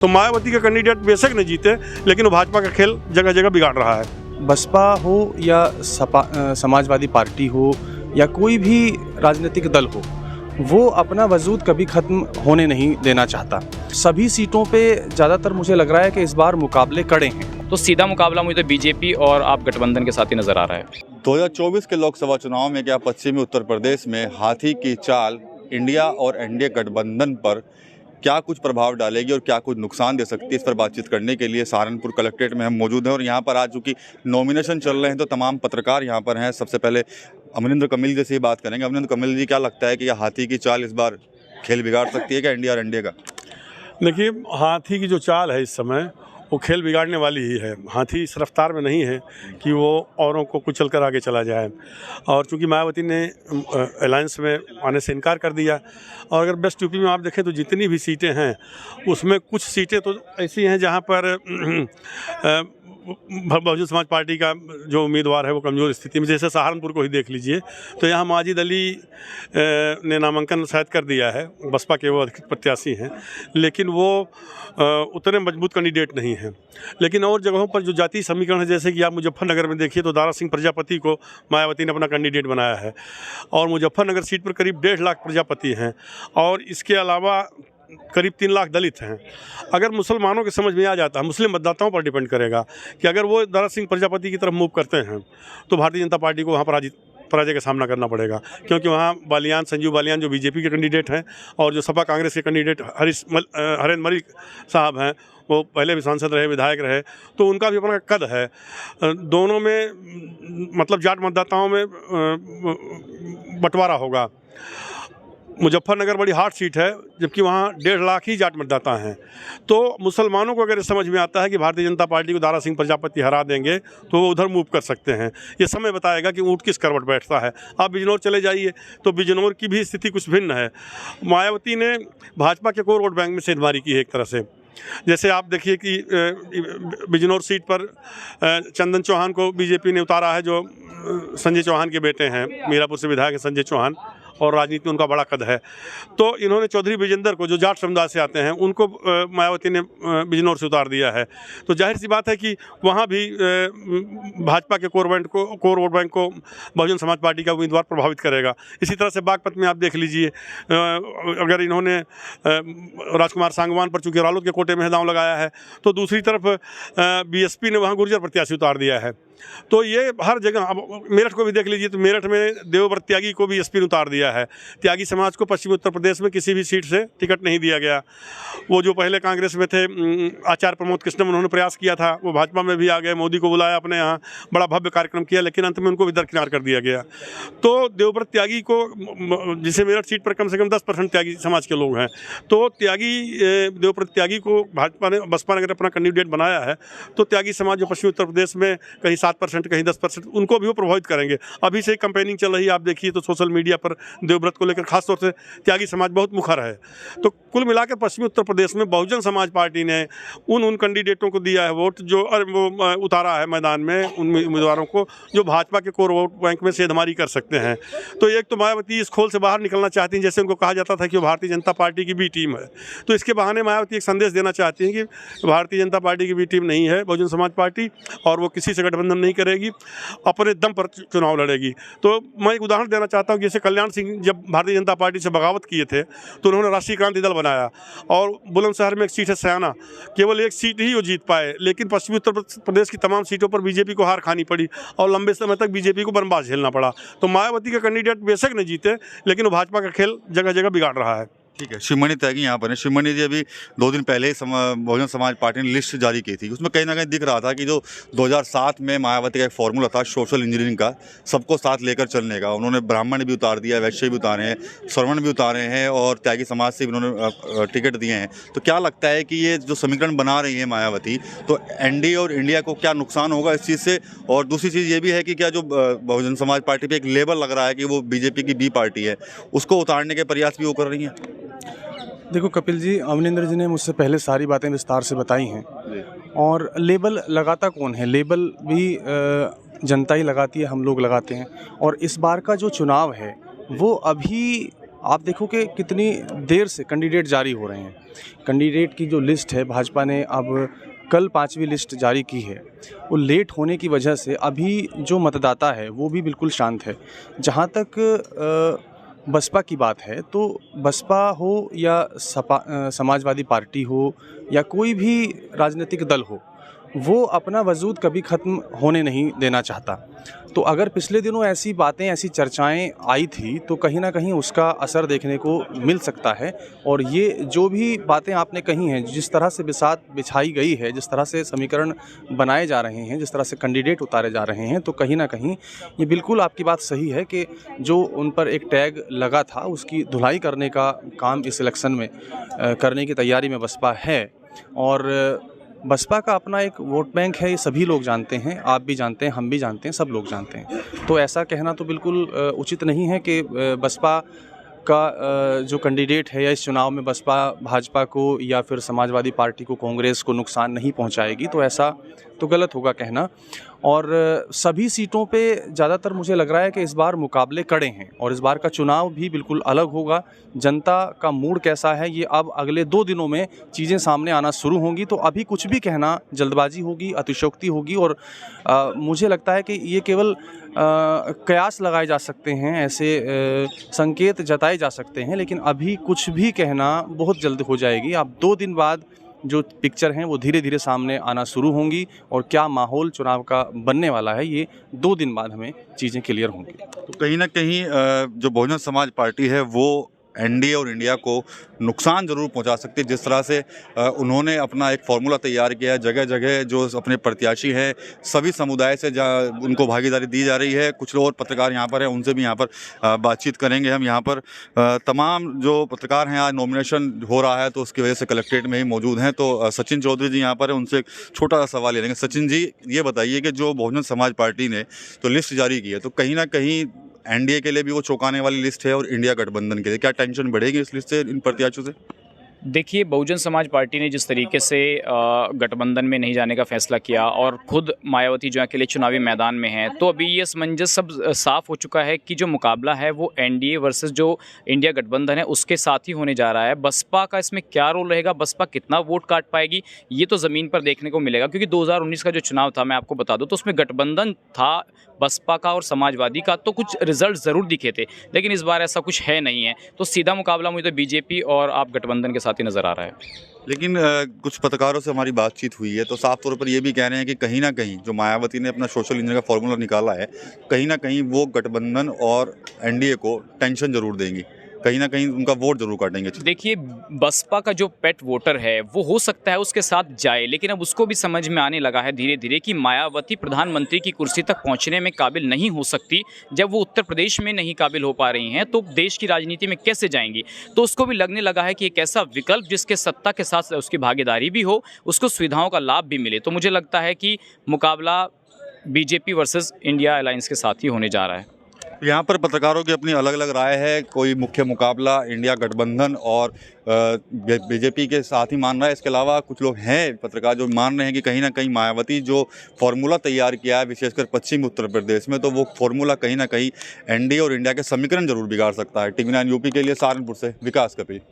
तो मायावती का कैंडिडेट बेशक नहीं जीते, लेकिन वो भाजपा का खेल जगह जगह बिगाड़ रहा है। बसपा हो या समाजवादी पार्टी हो या कोई भी राजनीतिक दल हो, वो अपना वजूद कभी ख़त्म होने नहीं देना चाहता। सभी सीटों पे ज़्यादातर मुझे लग रहा है कि इस बार मुकाबले कड़े हैं। तो सीधा मुकाबला मुझे बीजेपी और आप गठबंधन के साथ ही नज़र आ रहा है। 2024 के लोकसभा चुनाव में क्या पश्चिमी उत्तर प्रदेश में हाथी की चाल इंडिया और एनडीए गठबंधन पर क्या कुछ प्रभाव डालेगी और क्या कुछ नुकसान दे सकती है, इस पर बातचीत करने के लिए सहारनपुर कलेक्ट्रेट में हम मौजूद हैं। और यहाँ पर आज चूँकि नॉमिनेशन चल रहे हैं तो तमाम पत्रकार यहाँ पर हैं। सबसे पहले अमरिंदर कमिल जी से ही बात करेंगे। अमरिंदर कमिल जी, क्या लगता है कि यह हाथी की चाल इस बार खेल बिगाड़ सकती है क्या इंडिया और एनडीए का? देखिए, हाथी की जो चाल है इस समय वो खेल बिगाड़ने वाली ही है। हाथी इस रफ्तार में नहीं है कि वो औरों को कुचल कर आगे चला जाए। और चूंकि मायावती ने अलायंस में आने से इनकार कर दिया, और अगर बेस्ट यूपी में आप देखें तो जितनी भी सीटें हैं उसमें कुछ सीटें तो ऐसी हैं जहां पर बहुजन समाज पार्टी का जो उम्मीदवार है वो कमज़ोर स्थिति में, जैसे सहारनपुर को ही देख लीजिए तो यहाँ माजिद अली ने नामांकन शायद कर दिया है, बसपा के वो अधिकृत प्रत्याशी हैं, लेकिन वो उतने मजबूत कैंडिडेट नहीं हैं। लेकिन और जगहों पर जो जातीय समीकरण है, जैसे कि आप मुजफ्फरनगर में देखिए तो दारा सिंह प्रजापति को मायावती ने अपना कैंडिडेट बनाया है, और मुजफ्फरनगर सीट पर करीब 1.5 लाख प्रजापति हैं, और इसके अलावा करीब 3 लाख दलित हैं। अगर मुसलमानों के समझ में आ जाता है, मुस्लिम मतदाताओं पर डिपेंड करेगा कि अगर वो दारा सिंह प्रजापति की तरफ मूव करते हैं तो भारतीय जनता पार्टी को वहाँ पराजय का सामना करना पड़ेगा, क्योंकि वहाँ संजीव बालियान जो बीजेपी के कैंडिडेट हैं और जो सपा कांग्रेस के कैंडिडेट हरेंद्र मलिक साहब हैं, वो पहले भी सांसद रहे, विधायक रहे, तो उनका भी अपना कद है। दोनों में मतलब जाट मतदाताओं में बंटवारा होगा। मुजफ्फरनगर बड़ी हार्ड सीट है, जबकि वहाँ 1.5 लाख ही जाट मतदाता हैं। तो मुसलमानों को अगर समझ में आता है कि भारतीय जनता पार्टी को दारा सिंह प्रजापति हरा देंगे तो वो उधर मूव कर सकते हैं। ये समय बताएगा कि ऊँट किस करवट बैठता है। आप बिजनौर चले जाइए तो बिजनौर की भी स्थिति कुछ भिन्न है। मायावती ने भाजपा के कोर वोट बैंक में सेंधमारी की है एक तरह से। जैसे आप देखिए कि बिजनौर सीट पर चंदन चौहान को बीजेपी ने उतारा है, जो संजय चौहान के बेटे हैं, मीरापुर से विधायक हैं संजय चौहान, और राजनीति में उनका बड़ा कद है। तो इन्होंने चौधरी विजेंदर को, जो जाट समुदाय से आते हैं, उनको मायावती ने बिजनौर से उतार दिया है। तो जाहिर सी बात है कि वहाँ भी भाजपा के कोर वोट बैंक को बहुजन समाज पार्टी का उम्मीदवार प्रभावित करेगा। इसी तरह से बागपत में आप देख लीजिए, अगर इन्होंने राजकुमार सांगवान पर चूँकि रालोद के कोटे में दांव लगाया है, तो दूसरी तरफ बीएसपी ने वहाँ गुर्जर प्रत्याशी उतार दिया है। तो ये हर जगह, अब मेरठ को भी देख लीजिए तो मेरठ में देवव्रत त्यागी को भी एसपी ने उतार दिया है। त्यागी समाज को पश्चिमी उत्तर प्रदेश में किसी भी सीट से टिकट नहीं दिया गया। वो जो पहले कांग्रेस में थे आचार्य प्रमोद कृष्णम, उन्होंने प्रयास किया था, वो भाजपा में भी आ गए, मोदी को बुलाया अपने यहाँ, बड़ा भव्य कार्यक्रम किया, लेकिन अंत में उनको भी दरकिनार कर दिया गया। तो देवव्रत त्यागी को, जिसे मेरठ सीट पर कम से कम 10% त्यागी समाज के लोग हैं, तो देवव्रत त्यागी को बसपा ने अगर अपना कैंडिडेट बनाया है तो त्यागी समाज जो पश्चिमी उत्तर प्रदेश में कहीं 7% कहीं 10%, उनको भी वो प्रभावित करेंगे। अभी से कैंपेनिंग चल रही है, आप देखिए तो सोशल मीडिया पर देवव्रत को लेकर खासतौर से त्यागी समाज बहुत मुखर है। तो कुल मिलाकर पश्चिमी उत्तर प्रदेश में बहुजन समाज पार्टी ने उन कैंडिडेटों को दिया है वोट, जो वो उतारा है मैदान में उन उम्मीदवारों को जो भाजपा के कोर वोट बैंक में सेंधमारी कर सकते हैं। तो एक तो मायावती इस खोल से बाहर निकलना चाहती हैं, जैसे उनको कहा जाता था कि वो भारतीय जनता पार्टी की बी टीम है, तो इसके बहाने मायावती एक संदेश देना चाहती हैं कि भारतीय जनता पार्टी की बी टीम नहीं है बहुजन समाज पार्टी, और वो किसी से गठबंधन नहीं करेगी, अपने दम पर चुनाव लड़ेगी। तो मैं एक उदाहरण देना चाहता हूँ, जैसे कल्याण सिंह जब भारतीय जनता पार्टी से बगावत किए थे तो उन्होंने राष्ट्रीय क्रांति दल बनाया, और बुलंदशहर में एक सीट है सयाना, केवल एक सीट ही वो जीत पाए, लेकिन पश्चिमी उत्तर प्रदेश की तमाम सीटों पर बीजेपी को हार खानी पड़ी और लंबे समय तक बीजेपी को बनवास झेलना पड़ा। तो मायावती का कैंडिडेट बेशक नहीं जीते, लेकिन वो भाजपा का खेल जगह जगह बिगाड़ रहा है। ठीक है, शिवमणि त्यागी यहाँ पर है। शिवमणि जी, अभी 2 दिन पहले ही बहुजन समाज पार्टी ने लिस्ट जारी की थी, उसमें कहीं ना कहीं दिख रहा था कि जो 2007 में मायावती का एक फॉर्मूला था सोशल इंजीनियरिंग का, सबको साथ लेकर चलने का, उन्होंने ब्राह्मण भी उतार दिया, वैश्य भी उतारे हैं, श्रवण भी उतारे हैं, और त्यागी समाज से भी उन्होंने टिकट दिए हैं। तो क्या लगता है कि ये जो समीकरण बना रही है मायावती, तो एनडीए और इंडिया को क्या नुकसान होगा इस चीज़ से? और दूसरी चीज़ ये भी है कि क्या जो बहुजन समाज पार्टी पर एक लेबल लग रहा है कि वो बीजेपी की बी पार्टी है, उसको उतारने के प्रयास भी वो कर रही हैं? देखो कपिल जी, अमरिंदर जी ने मुझसे पहले सारी बातें विस्तार से बताई हैं, और लेबल लगाता कौन है? लेबल भी जनता ही लगाती है, हम लोग लगाते हैं। और इस बार का जो चुनाव है वो अभी आप देखो कि कितनी देर से कैंडिडेट जारी हो रहे हैं। कैंडिडेट की जो लिस्ट है, भाजपा ने अब कल 5वीं लिस्ट जारी की है। वो लेट होने की वजह से अभी जो मतदाता है वो भी बिल्कुल शांत है। जहाँ तक बसपा की बात है, तो बसपा हो या समाजवादी पार्टी हो या कोई भी राजनीतिक दल हो, वो अपना वजूद कभी ख़त्म होने नहीं देना चाहता। तो अगर पिछले दिनों ऐसी बातें, ऐसी चर्चाएं आई थी, तो कहीं ना कहीं उसका असर देखने को मिल सकता है। और ये जो भी बातें आपने कही हैं, जिस तरह से बिसात बिछाई गई है, जिस तरह से समीकरण बनाए जा रहे हैं, जिस तरह से कैंडिडेट उतारे जा रहे हैं, तो कहीं ना कहीं ये बिल्कुल आपकी बात सही है कि जो उन पर एक टैग लगा था, उसकी धुलाई करने का काम इस इलेक्शन में करने की तैयारी में बसपा है। और बसपा का अपना एक वोट बैंक है, ये सभी लोग जानते हैं, आप भी जानते हैं, हम भी जानते हैं, सब लोग जानते हैं। तो ऐसा कहना तो बिल्कुल उचित नहीं है कि बसपा का जो कैंडिडेट है या इस चुनाव में बसपा भाजपा को या फिर समाजवादी पार्टी को, कांग्रेस को नुकसान नहीं पहुंचाएगी। तो ऐसा तो गलत होगा कहना। और सभी सीटों पे ज़्यादातर मुझे लग रहा है कि इस बार मुकाबले कड़े हैं और इस बार का चुनाव भी बिल्कुल अलग होगा। जनता का मूड कैसा है, ये अब अगले 2 दिनों में चीज़ें सामने आना शुरू होंगी। तो अभी कुछ भी कहना जल्दबाजी होगी, अतिशयोक्ति होगी। और मुझे लगता है कि ये केवल कयास लगाए जा सकते हैं, ऐसे संकेत जताए जा सकते हैं, लेकिन अभी कुछ भी कहना बहुत जल्द हो जाएगी। अब 2 दिन बाद जो पिक्चर हैं वो धीरे धीरे सामने आना शुरू होंगी और क्या माहौल चुनाव का बनने वाला है, ये 2 दिन बाद हमें चीज़ें क्लियर होंगी। तो कहीं ना कहीं जो बहुजन समाज पार्टी है वो एनडीए और इंडिया को नुकसान ज़रूर पहुंचा सकती है। जिस तरह से उन्होंने अपना एक फार्मूला तैयार किया है, जगह जगह जो अपने प्रत्याशी हैं सभी समुदाय से उनको भागीदारी दी जा रही है। कुछ और पत्रकार यहाँ पर हैं, उनसे भी यहाँ पर बातचीत करेंगे हम। यहाँ पर तमाम जो पत्रकार हैं, आज नॉमिनेशन हो रहा है तो उसकी वजह से कलेक्ट्रेट में ही मौजूद हैं। तो सचिन चौधरी जी यहाँ पर हैं, उनसे एक छोटा सा सवाल ले लेंगे। सचिन जी, ये बताइए कि जो बहुजन समाज पार्टी ने तो लिस्ट जारी की है, तो कहीं ना कहीं एनडीए के लिए भी वो चौंकाने वाली लिस्ट है और इंडिया गठबंधन के लिए क्या टेंशन बढ़ेगी इस लिस्ट से, इन प्रत्याशियों से? देखिए, बहुजन समाज पार्टी ने जिस तरीके से गठबंधन में नहीं जाने का फैसला किया और खुद मायावती जो अकेले चुनावी मैदान में है, तो अभी ये असमंजस सब साफ हो चुका है कि जो मुकाबला है वो एनडीए वर्सेस जो इंडिया गठबंधन है उसके साथ ही होने जा रहा है। बसपा का इसमें क्या रोल रहेगा, बसपा कितना वोट काट पाएगी, ये तो ज़मीन पर देखने को मिलेगा। क्योंकि 2019 का जो चुनाव था, मैं आपको बता दूं, तो उसमें गठबंधन था बसपा का और समाजवादी का, तो कुछ रिजल्ट ज़रूर दिखे थे, लेकिन इस बार ऐसा कुछ है नहीं है। तो सीधा मुकाबला मुझे तो बीजेपी और आप गठबंधन के साथ ही नज़र आ रहा है। लेकिन कुछ पत्रकारों से हमारी बातचीत हुई है तो साफ तौर पर ये भी कह रहे हैं कि कहीं ना कहीं जो मायावती ने अपना सोशल इंजीनियर का फॉर्मूला निकाला है, कहीं ना कहीं वो गठबंधन और एनडीए को टेंशन जरूर देंगी, कहीं ना कहीं उनका वोट जरूर काटेंगे। देखिए, बसपा का जो पेट वोटर है वो हो सकता है उसके साथ जाए, लेकिन अब उसको भी समझ में आने लगा है धीरे धीरे कि मायावती प्रधानमंत्री की कुर्सी तक पहुंचने में काबिल नहीं हो सकती। जब वो उत्तर प्रदेश में नहीं काबिल हो पा रही हैं तो देश की राजनीति में कैसे जाएंगी। तो उसको भी लगने लगा है कि एक ऐसा विकल्प जिसके सत्ता के साथ उसकी भागीदारी भी हो, उसको सुविधाओं का लाभ भी मिले। तो मुझे लगता है कि मुकाबला बीजेपी वर्सेस इंडिया अलायंस के साथ ही होने जा रहा है। यहाँ पर पत्रकारों की अपनी अलग अलग राय है। कोई मुख्य मुकाबला इंडिया गठबंधन और बीजेपी के साथ ही मान रहा है। इसके अलावा कुछ लोग हैं पत्रकार जो मान रहे हैं कि कहीं ना कहीं मायावती जो फार्मूला तैयार किया है विशेषकर पश्चिमी उत्तर प्रदेश में, तो वो फार्मूला कहीं ना कहीं एनडीए और इंडिया के समीकरण जरूर बिगाड़ सकता है। टीवी 9 यूपी के लिए सहारनपुर से विकास कपिल।